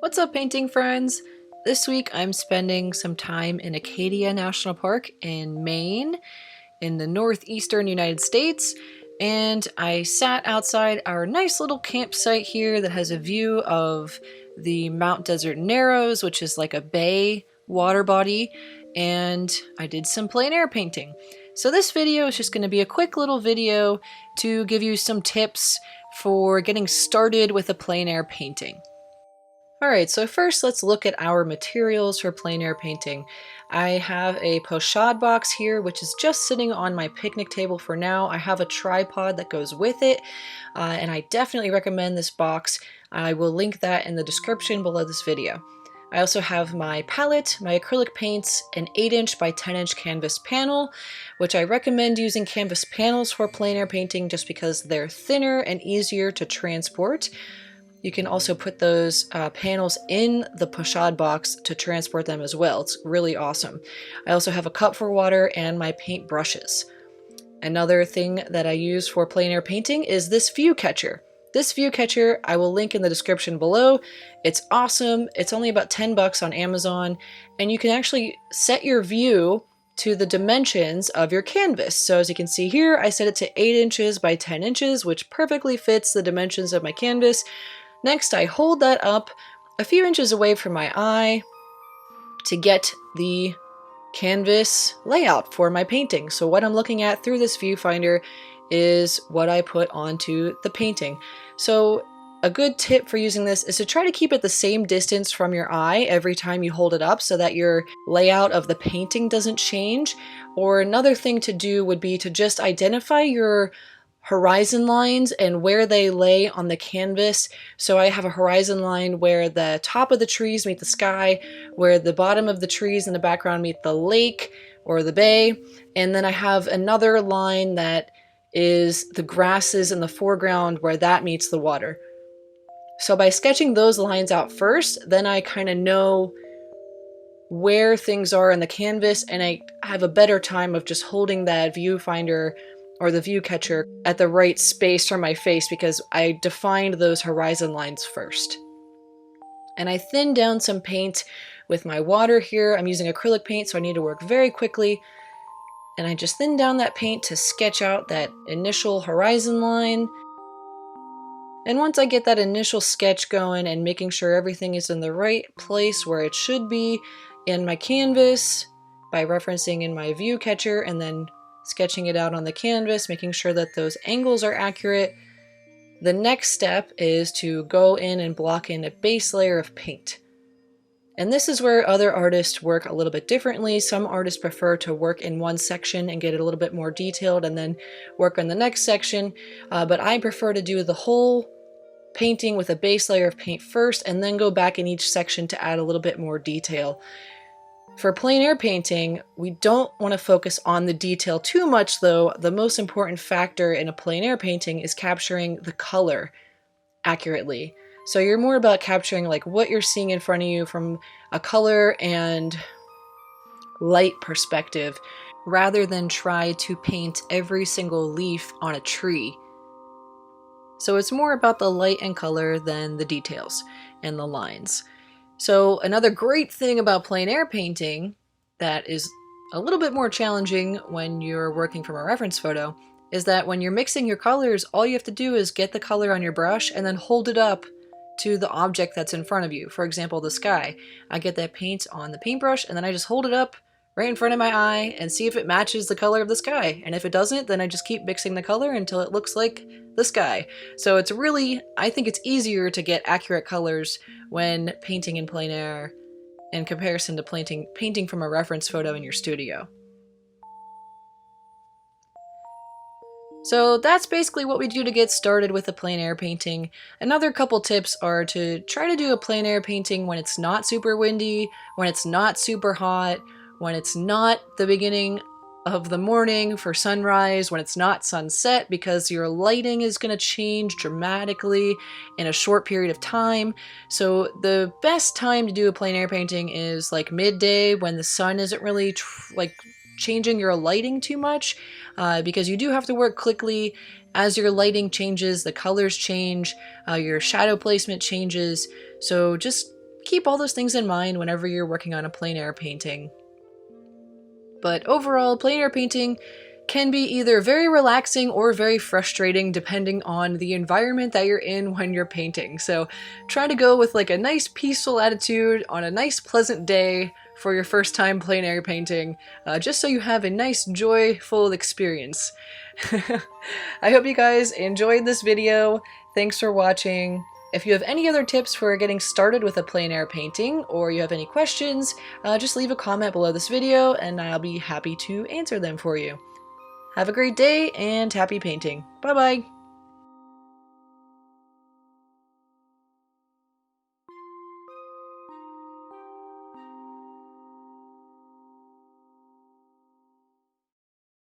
What's up, painting friends? This week I'm spending some time in Acadia National Park in Maine, in the northeastern United States, and I sat outside our nice little campsite here that has a view of the Mount Desert Narrows, which is like a bay water body, and I did some plein air painting. So this video is just going to be a quick little video to give you some tips for getting started with a plein air painting. Alright, so first let's look at our materials for plein air painting. I have a pochade box here, which is just sitting on my picnic table for now. I have a tripod that goes with it, and I definitely recommend this box. I will link that in the description below this video. I also have my palette, my acrylic paints, an 8" by 10" canvas panel, which I recommend using canvas panels for plein air painting just because they're thinner and easier to transport. You can also put those panels in the pochade box to transport them as well. It's really awesome. I also have a cup for water and my paint brushes. Another thing that I use for plein air painting is this view catcher. This view catcher I will link in the description below. It's awesome. It's only about 10 bucks on Amazon, and you can actually set your view to the dimensions of your canvas. So as you can see here, I set it to 8" by 10", which perfectly fits the dimensions of my canvas. Next, I hold that up a few inches away from my eye to get the canvas layout for my painting. So what I'm looking at through this viewfinder is what I put onto the painting. So a good tip for using this is to try to keep it the same distance from your eye every time you hold it up so that your layout of the painting doesn't change. Or another thing to do would be to just identify your horizon lines and where they lay on the canvas. So I have a horizon line where the top of the trees meet the sky, where the bottom of the trees in the background meet the lake or the bay, and then I have another line that is the grasses in the foreground where that meets the water. So by sketching those lines out first, then I kind of know where things are in the canvas, and I have a better time of just holding that viewfinder or the view catcher at the right space from my face because I defined those horizon lines first. And I thinned down some paint with my water here. I'm using acrylic paint, so I need to work very quickly. And I just thinned down that paint to sketch out that initial horizon line. And once I get that initial sketch going and making sure everything is in the right place where it should be in my canvas by referencing in my view catcher and then sketching it out on the canvas, making sure that those angles are accurate, the next step is to go in and block in a base layer of paint. And this is where other artists work a little bit differently. Some artists prefer to work in one section and get it a little bit more detailed and then work on the next section, but I prefer to do the whole painting with a base layer of paint first and then go back in each section to add a little bit more detail. For plein air painting, we don't want to focus on the detail too much though. The most important factor in a plein air painting is capturing the color accurately. So you're more about capturing like what you're seeing in front of you from a color and light perspective, rather than try to paint every single leaf on a tree. So it's more about the light and color than the details and the lines. So another great thing about plein air painting that is a little bit more challenging when you're working from a reference photo is that when you're mixing your colors, all you have to do is get the color on your brush and then hold it up to the object that's in front of you. For example, the sky. I get that paint on the paintbrush and then I just hold it up right in front of my eye and see if it matches the color of the sky. And if it doesn't, then I just keep mixing the color until it looks like the sky. So it's really, I think it's easier to get accurate colors when painting in plein air in comparison to painting from a reference photo in your studio. So that's basically what we do to get started with a plein air painting. Another couple tips are to try to do a plein air painting when it's not super windy, when it's not super hot, when it's not the beginning of the morning for sunrise, when it's not sunset, because your lighting is going to change dramatically in a short period of time. So the best time to do a plein air painting is like midday when the sun isn't really changing your lighting too much, because you do have to work quickly. As your lighting changes, the colors change, your shadow placement changes. So just keep all those things in mind whenever you're working on a plein air painting. But overall, plein air painting can be either very relaxing or very frustrating depending on the environment that you're in when you're painting. So try to go with like a nice peaceful attitude on a nice pleasant day for your first time plein air painting, just so you have a nice joyful experience. I hope you guys enjoyed this video. Thanks for watching. If you have any other tips for getting started with a plein air painting, or you have any questions, just leave a comment below this video and I'll be happy to answer them for you. Have a great day and happy painting. Bye bye!